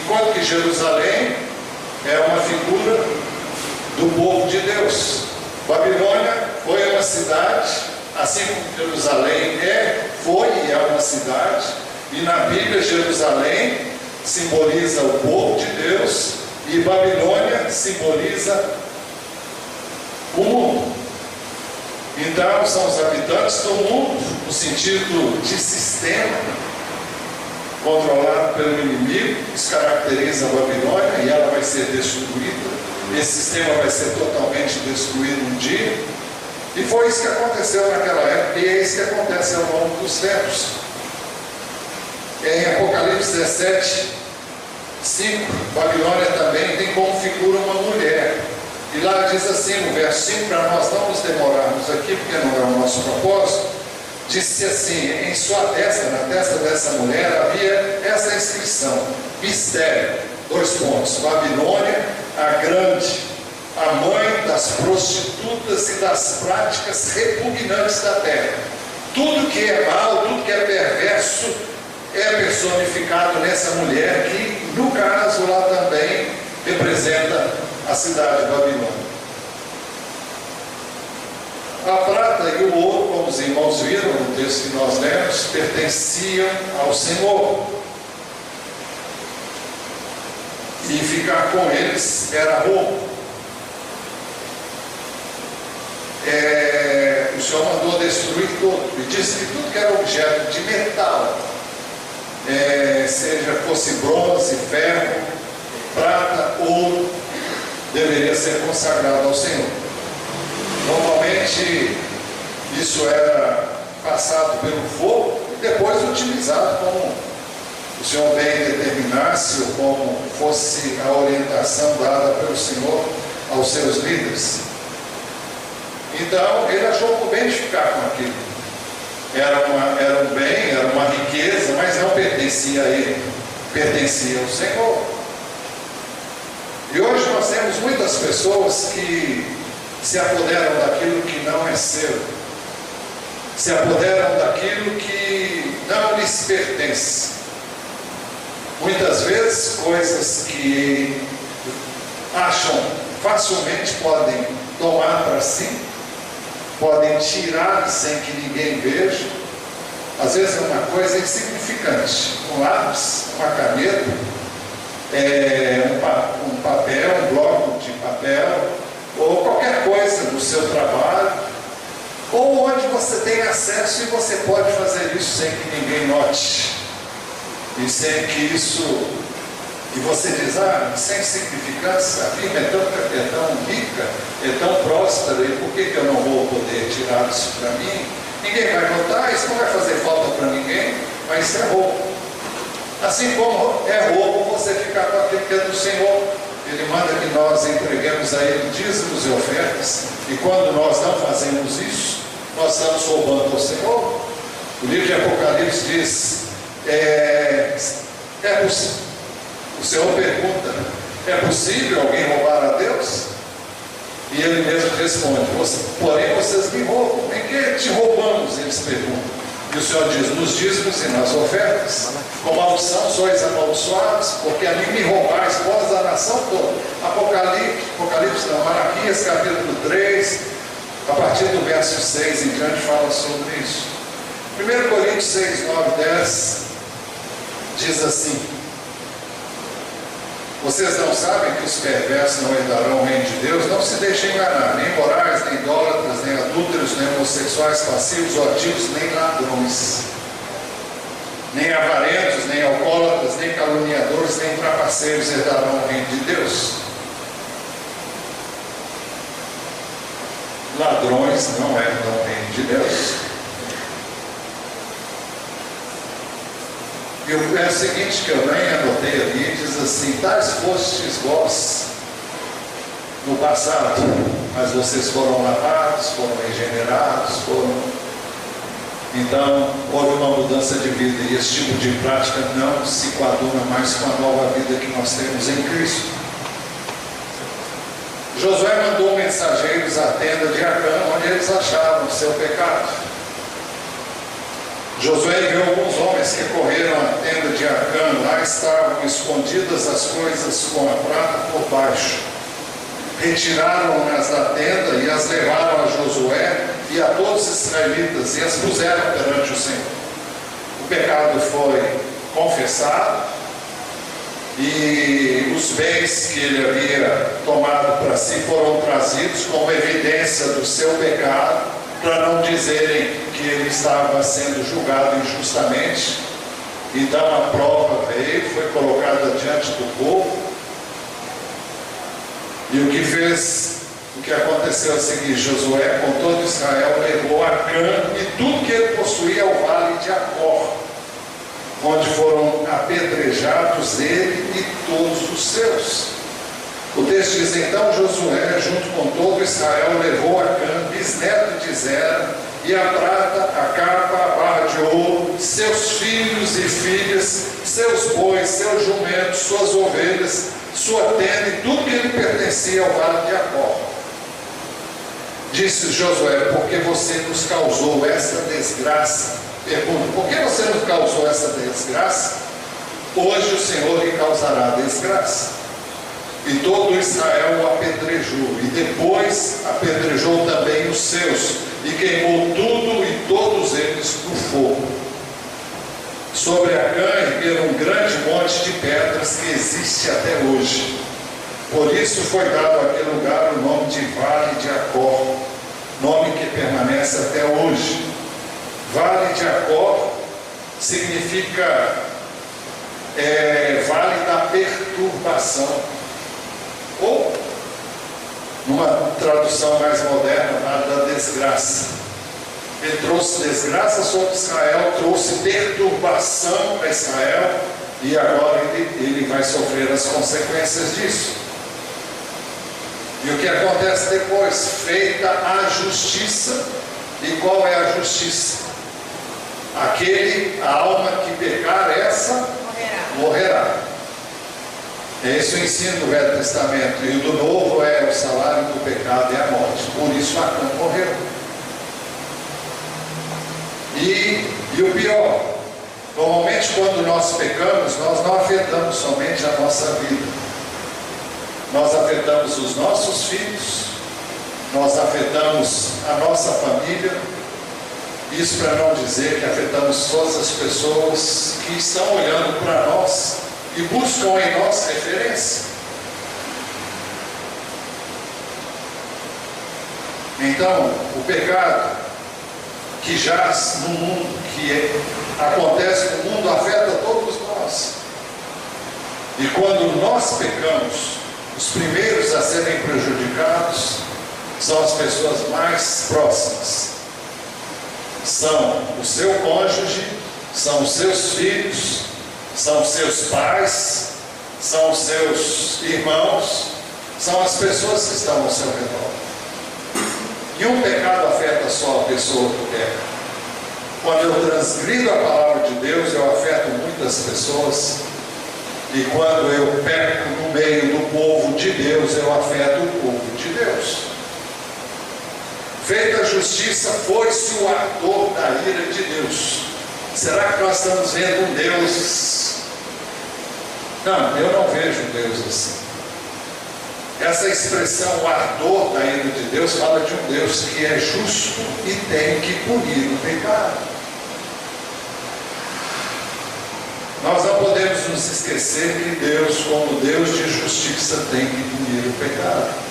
S1: Enquanto que Jerusalém é uma figura do povo de Deus. Babilônia foi uma cidade, assim como Jerusalém foi e é uma cidade, e na Bíblia Jerusalém simboliza o povo de Deus e Babilônia simboliza o mundo. Então são os habitantes do mundo, no sentido de sistema controlado pelo inimigo. Isso caracteriza a Babilônia, e ela vai ser destruída. Esse sistema vai ser totalmente destruído um dia. E foi isso que aconteceu naquela época, e é isso que acontece ao longo dos tempos. Em Apocalipse 17, 5, Babilônia também tem como figura uma mulher. E lá diz assim, no verso 5, para nós não nos demorarmos aqui, porque não é o nosso propósito, disse assim, em sua testa, na testa dessa mulher, havia essa inscrição, mistério, 2 pontos, Babilônia, a grande, a mãe das prostitutas e das práticas repugnantes da terra. Tudo que é mal, tudo que é perverso, é personificado nessa mulher, que no caso lá também representa a cidade de Babilônia. A prata e o ouro, como os irmãos viram no texto que nós lemos, pertenciam ao Senhor. E ficar com eles era roubo. O Senhor mandou destruir tudo. E disse que tudo que era objeto de metal, seja fosse bronze, ferro, prata, ouro, deveria ser consagrado ao Senhor. Normalmente isso era passado pelo fogo e depois utilizado como o Senhor bem determinasse, ou como fosse a orientação dada pelo Senhor aos seus líderes. Então ele achou por bem de ficar com aquilo. Era um bem, era uma riqueza, mas não pertencia a ele, pertencia ao Senhor. E hoje nós temos muitas pessoas que se apoderam daquilo que não é seu, se apoderam daquilo que não lhes pertence. Muitas vezes coisas que acham facilmente podem tomar para si, podem tirar sem que ninguém veja. Às vezes é uma coisa insignificante, um lápis, uma caneta, um papel, um bloco de papel, ou qualquer coisa do seu trabalho, ou onde você tem acesso e você pode fazer isso sem que ninguém note, e sem que isso, e você diz, sem significância, a firma é tão rica, é tão próspera, e por que eu não vou poder tirar isso para mim? Ninguém vai notar, isso não vai fazer falta para ninguém, mas isso é roubo. Assim como é roubo você ficar com aquilo que é do Senhor. Ele manda que nós entreguemos a Ele dízimos e ofertas, e quando nós não fazemos isso, nós estamos roubando ao Senhor. O livro de Apocalipse diz, o Senhor pergunta, é possível alguém roubar a Deus? E Ele mesmo responde, porém vocês me roubam. Em que te roubamos? Eles perguntam. E o Senhor diz, nos dízimos e nas ofertas, com maldição sois amaldiçoados, porque a mim me roubais, vós a nação toda. Apocalipse não, Malaquias capítulo 3, a partir do verso 6 em diante fala sobre isso. 1 Coríntios 6, 9, 10 diz assim, vocês não sabem que os perversos não herdarão o reino de Deus? Não se deixem enganar, nem morais, nem idólatras, nem adúlteros, nem homossexuais, passivos ou ativos, nem ladrões, nem avarentos, nem alcoólatras, nem caluniadores, nem trapaceiros herdarão o reino de Deus. Ladrões não herdam o reino de Deus. E o verso seguinte, que eu nem anotei ali, diz assim, tais fostes vós no passado, mas vocês foram lavados, foram regenerados, então houve uma mudança de vida, e esse tipo de prática não se coaduna mais com a nova vida que nós temos em Cristo. Josué mandou mensageiros à tenda de Acã, onde eles achavam o seu pecado. Josué viu alguns homens que correram à tenda de Acã, lá estavam escondidas as coisas com a prata por baixo. Retiraram-nas da tenda e as levaram a Josué e a todos os israelitas e as puseram perante o Senhor. O pecado foi confessado e os bens que ele havia tomado para si foram trazidos como evidência do seu pecado, para não dizerem que ele estava sendo julgado injustamente. Então a prova veio, foi colocada diante do povo, e o que fez O que aconteceu é o seguinte: Josué, com todo Israel, levou Acã e tudo que ele possuía ao vale de Acor, onde foram apedrejados ele e todos os seus. O texto diz: então Josué, junto com todo Israel, levou Acã, bisneto de Zera, e a prata, a capa, a barra de ouro, seus filhos e filhas, seus bois, seus jumentos, suas ovelhas, sua tenda e tudo que lhe pertencia ao vale de Acor. Disse Josué: porque você nos causou essa desgraça? Pergunta: por que você nos causou essa desgraça? Hoje o Senhor lhe causará desgraça. E todo Israel o apedrejou, e depois apedrejou também os seus, e queimou tudo e todos eles no fogo. Sobre Acã ergueram um grande monte de pedras que existe até hoje. Por isso foi dado àquele lugar o nome de Vale de Acor, nome que permanece até hoje. Vale de Acor significa Vale da Perturbação, ou, numa tradução mais moderna, Vale da Desgraça. Ele trouxe desgraça sobre Israel, trouxe perturbação para Israel, e agora ele vai sofrer as consequências disso. E o que acontece depois? Feita a justiça. E qual é a justiça? A alma que pecar, essa morrerá. Esse é o ensino do Velho Testamento. E o do Novo é: o salário do pecado é a morte. Por isso Acã morreu. E o pior: normalmente quando nós pecamos, nós não afetamos somente a nossa vida. Nós afetamos os nossos filhos, nós afetamos a nossa família. Isso para não dizer que afetamos todas as pessoas que estão olhando para nós e buscam em nós referência. Então, o pecado que jaz no mundo, acontece no mundo, afeta todos nós. E quando nós pecamos, os primeiros a serem prejudicados são as pessoas mais próximas. São o seu cônjuge, são os seus filhos, são os seus pais, são os seus irmãos, são as pessoas que estão ao seu redor. E um pecado afeta só a pessoa que peca. Quando eu transgrido a palavra de Deus, eu afeto muitas pessoas. E quando eu peco no meio do povo de Deus, eu afeto o povo de Deus. Feita a justiça, foi-se o ardor da ira de Deus. Será que nós estamos vendo um Deus? Não, eu não vejo um Deus assim. Essa expressão, o ardor da ira de Deus, fala de um Deus que é justo e tem que punir o pecado. Nós não podemos nos esquecer que Deus, como Deus de justiça, tem que punir o pecado.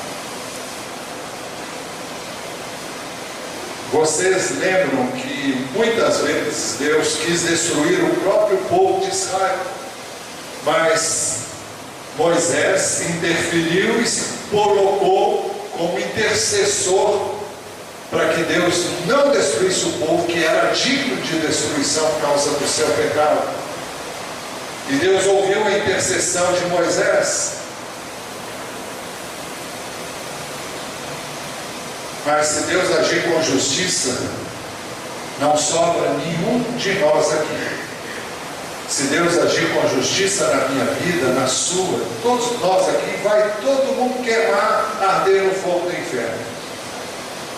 S1: Vocês lembram que muitas vezes Deus quis destruir o próprio povo de Israel, mas Moisés interferiu e se colocou como intercessor para que Deus não destruísse o povo que era digno de destruição por causa do seu pecado. E Deus ouviu a intercessão de Moisés. Mas se Deus agir com justiça, não sobra nenhum de nós aqui. Se Deus agir com justiça na minha vida, na sua, todos nós aqui, vai todo mundo queimar, arder no fogo do inferno.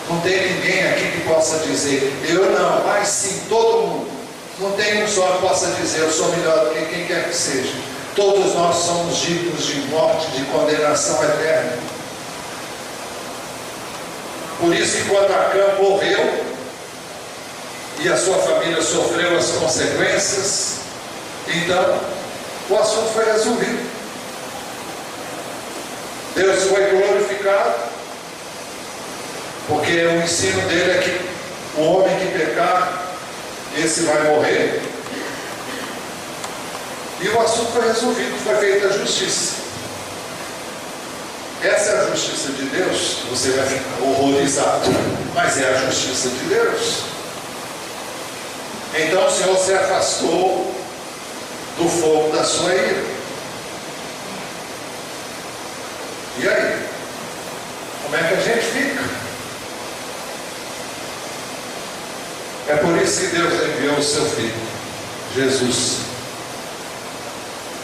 S1: Não tem ninguém aqui que possa dizer, eu não, mas sim, todo mundo. Não tem um só que possa dizer, eu sou melhor do que quem quer que seja. Todos nós somos dignos de morte, de condenação eterna. Por isso que quando Acã morreu, e a sua família sofreu as consequências, então o assunto foi resolvido. Deus foi glorificado, porque o ensino dele é que o homem que pecar, esse vai morrer. E o assunto foi resolvido, foi feita a justiça. Essa é a justiça de Deus? Você vai ficar horrorizado, mas é a justiça de Deus. Então o Senhor se afastou do fogo da sua ira. E aí? Como é que a gente fica? É por isso que Deus enviou o seu Filho, Jesus.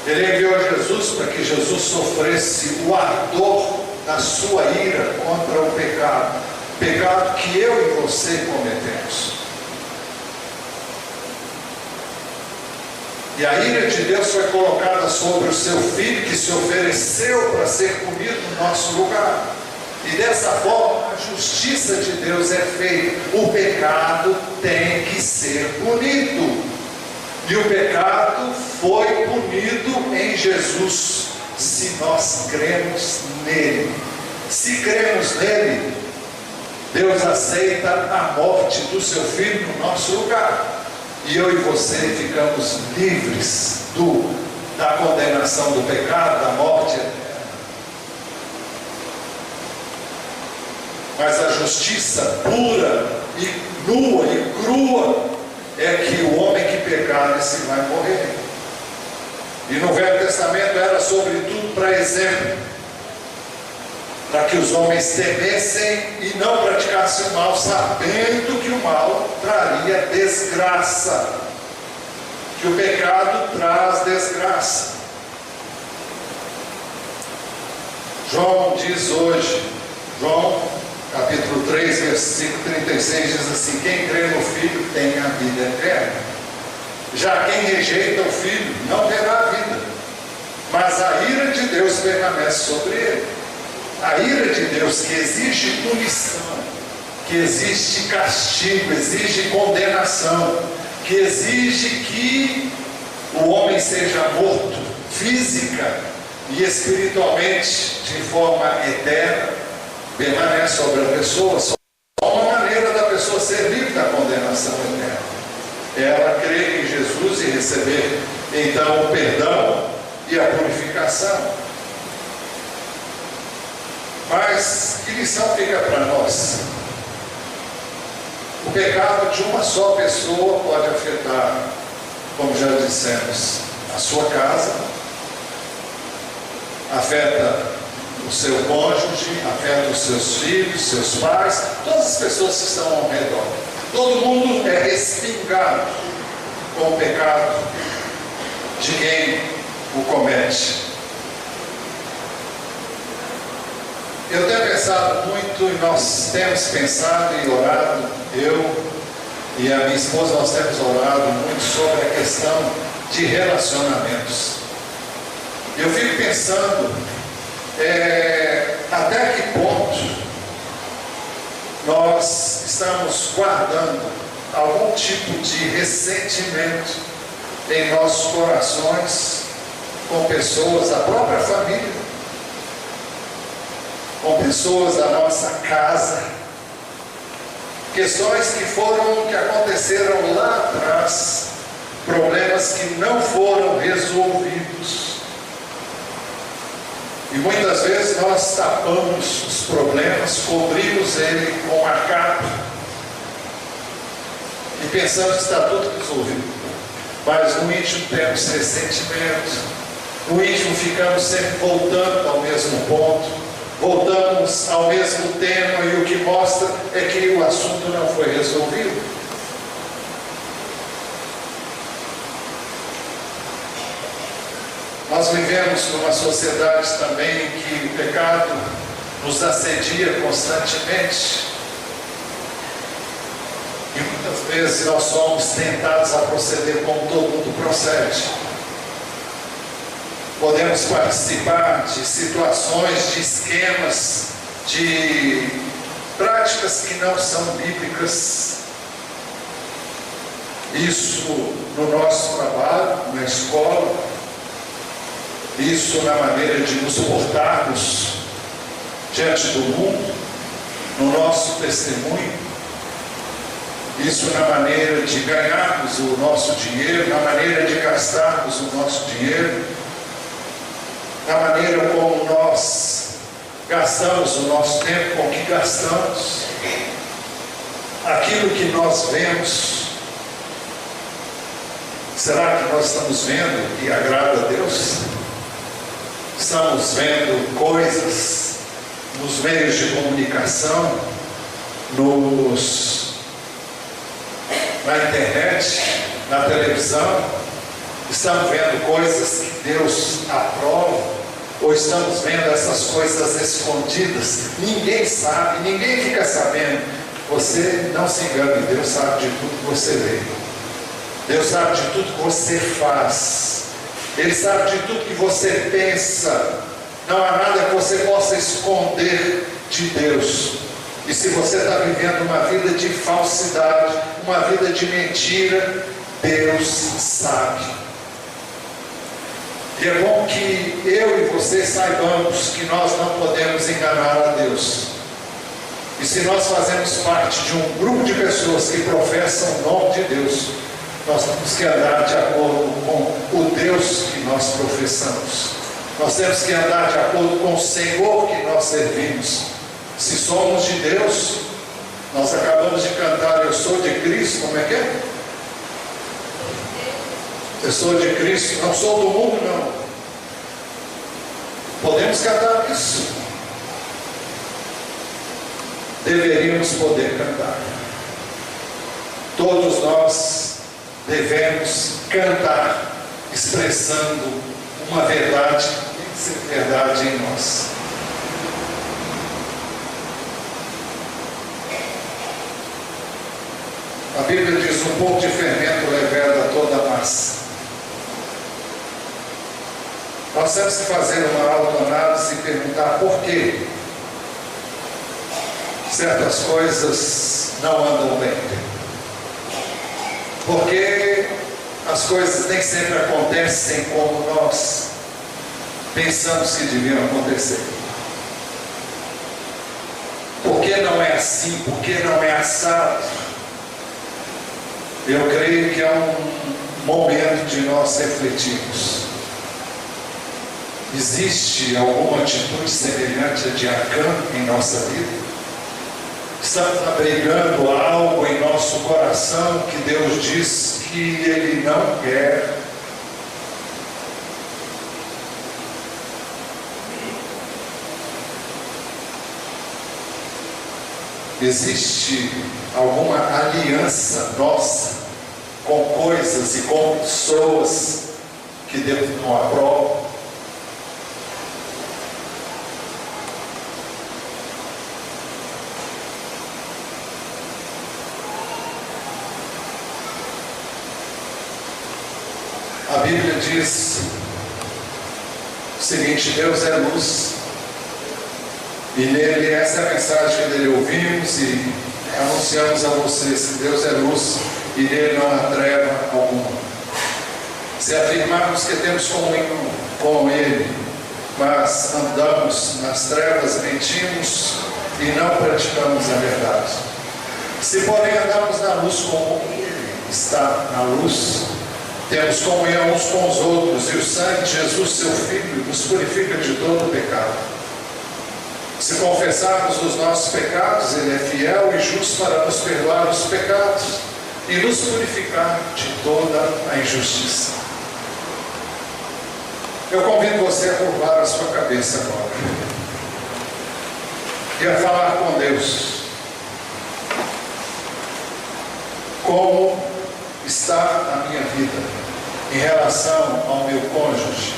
S1: Ele enviou Jesus para que Jesus sofresse o ardor da sua ira contra o pecado que eu e você cometemos. E a ira de Deus foi colocada sobre o seu Filho, que se ofereceu para ser comido no nosso lugar. E dessa forma a justiça de Deus é feita. O pecado tem que ser punido. E o pecado foi punido em Jesus, se nós cremos nele. Se cremos nele, Deus aceita a morte do seu Filho no nosso lugar. E eu e você ficamos livres da condenação do pecado, da morte eterna. Mas a justiça pura e nua e crua é que o homem que pecar, esse vai morrer. E no Velho Testamento era sobretudo para exemplo, para que os homens temessem e não praticassem o mal, sabendo que o mal traria desgraça, que o pecado traz desgraça. João diz hoje, João capítulo 3, versículo 36, diz assim: quem crê no Filho tem a vida eterna. Já quem rejeita o Filho não terá a vida, mas a ira de Deus permanece sobre ele. A ira de Deus, que exige punição, que exige castigo, exige condenação, que exige que o homem seja morto física e espiritualmente de forma eterna, permanece sobre a pessoa. Só uma maneira da pessoa ser livre da condenação eterna é ela crer em Jesus e receber então o perdão e a purificação. Mas que lição fica para nós? O pecado de uma só pessoa pode afetar, como já dissemos, a sua casa, afeta o seu cônjuge, afeta os seus filhos, seus pais, todas as pessoas que estão ao redor. Todo mundo é respingado com o pecado de quem o comete. Eu tenho pensado muito, e nós temos pensado e orado, eu e a minha esposa, nós temos orado muito sobre a questão de relacionamentos. Eu fico pensando, até que ponto nós estamos guardando algum tipo de ressentimento em nossos corações com pessoas da própria família, com pessoas da nossa casa, questões que aconteceram lá atrás, problemas que não foram resolvidos. E muitas vezes nós tapamos os problemas, cobrimos ele com uma capa e pensamos que está tudo resolvido. Mas no íntimo temos ressentimento, no íntimo ficamos sempre voltando ao mesmo ponto, voltamos ao mesmo tema, e o que mostra é que o assunto não foi resolvido. Nós vivemos numa sociedade também em que o pecado nos assedia constantemente. E muitas vezes nós somos tentados a proceder como todo mundo procede. Podemos participar de situações, de esquemas, de práticas que não são bíblicas. Isso no nosso trabalho, na escola, isso na maneira de nos portarmos diante do mundo, no nosso testemunho, isso na maneira de ganharmos o nosso dinheiro, na maneira de gastarmos o nosso dinheiro, na maneira como nós gastamos gastamos o nosso tempo, com o que gastamos, aquilo que nós vemos, será que nós estamos vendo e agrada a Deus? Estamos vendo coisas nos meios de comunicação, na internet, na televisão, estamos vendo coisas que Deus aprova, ou estamos vendo essas coisas escondidas? Ninguém sabe, ninguém fica sabendo. Você não se engane, Deus sabe de tudo que você vê. Deus sabe de tudo que você faz. Ele sabe de tudo que você pensa. Não há nada que você possa esconder de Deus. E se você está vivendo uma vida de falsidade, uma vida de mentira, Deus sabe. E é bom que eu e você saibamos que nós não podemos enganar a Deus. E se nós fazemos parte de um grupo de pessoas que professam o nome de Deus, nós temos que andar de acordo com o Deus que nós professamos. Nós temos que andar de acordo com o Senhor que nós servimos. Se somos de Deus, nós acabamos de cantar Eu Sou de Cristo, como é que é? Eu sou de Cristo, não sou do mundo, não. Podemos cantar isso? Deveríamos poder cantar. Todos nós devemos cantar, expressando uma verdade, tem que ser verdade em nós. A Bíblia diz: um pouco de fermento leveda toda a massa. Nós temos que fazer uma autoanálise e perguntar por quê certas coisas não andam bem. Porque as coisas nem sempre acontecem como nós pensamos que deviam acontecer. Por que não é assim? Por que não é assado? Eu creio que é um momento de nós refletirmos. Existe alguma atitude semelhante a de Acã em nossa vida? Estamos abrigando algo em nosso coração que Deus diz que Ele não quer. Existe alguma aliança nossa com coisas e com pessoas que Deus não aprova? A Bíblia diz o seguinte: Deus é luz, e nele, essa é a mensagem que dele ouvimos e anunciamos a vocês, que Deus é luz e nele não há treva alguma. Se afirmarmos que temos comunhão com ele, mas andamos nas trevas, mentimos e não praticamos a verdade. Se porém andamos na luz como ele está na luz, temos comunhão uns com os outros, e o sangue de Jesus, seu Filho, nos purifica de todo pecado. Se confessarmos os nossos pecados, Ele é fiel e justo para nos perdoar os pecados e nos purificar de toda a injustiça. Eu convido você a curvar a sua cabeça agora e a falar com Deus. Como está a minha vida em relação ao meu cônjuge,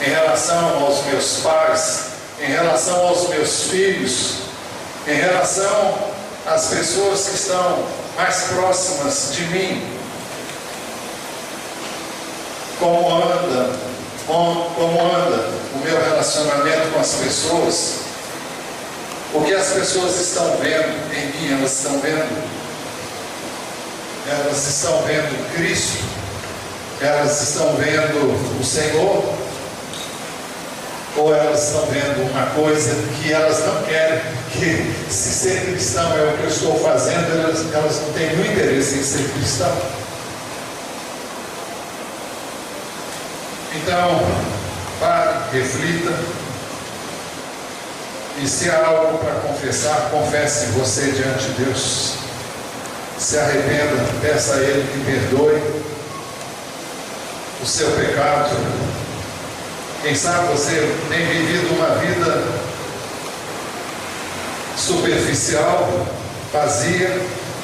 S1: em relação aos meus pais, em relação aos meus filhos, em relação às pessoas que estão mais próximas de mim? Como anda o meu relacionamento com as pessoas? O que as pessoas estão vendo em mim? Elas estão vendo Cristo? Elas estão vendo o Senhor? Ou elas estão vendo uma coisa que elas não querem, que se ser cristão é o que eu estou fazendo, elas não têm nenhum interesse em ser cristão? Então, pare, reflita E se há algo para confessar, confesse você diante de Deus. Se arrependa, peça a Ele que perdoe o seu pecado. Quem sabe você tem vivido uma vida superficial, vazia,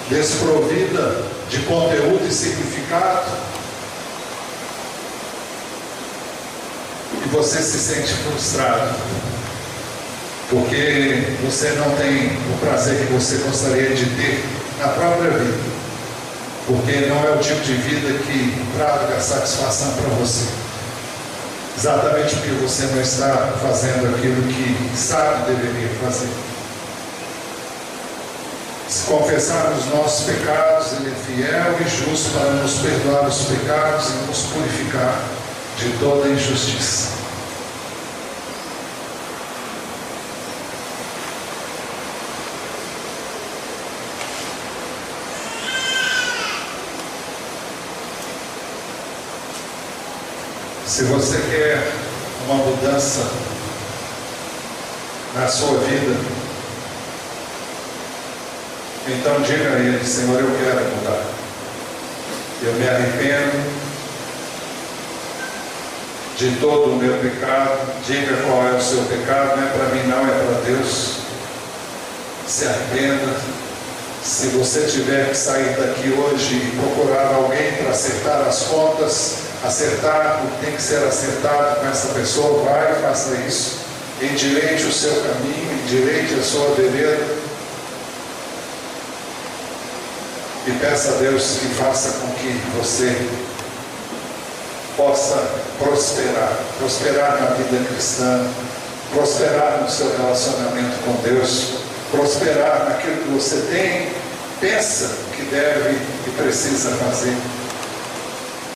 S1: desprovida de conteúdo e significado, e você se sente frustrado, porque você não tem o prazer que você gostaria de ter na própria vida, porque não é o tipo de vida que traga satisfação para você, exatamente porque você não está fazendo aquilo que sabe deveria fazer. Se confessarmos nossos pecados, Ele é fiel e justo para nos perdoar os pecados e nos purificar de toda injustiça. Se você quer uma mudança na sua vida, então diga a Ele: Senhor, eu quero mudar. Eu me arrependo de todo o meu pecado. Diga qual é o seu pecado. Não é para mim, não, é para Deus. Se arrependa. Se você tiver que sair daqui hoje e procurar alguém para acertar as contas, acertar o que tem que ser acertado com essa pessoa, vai e faça isso. Endireite o seu caminho, endireite a sua vereda. E peça a Deus que faça com que você possa prosperar na vida cristã, prosperar no seu relacionamento com Deus, prosperar naquilo que você tem, pensa que deve e precisa fazer.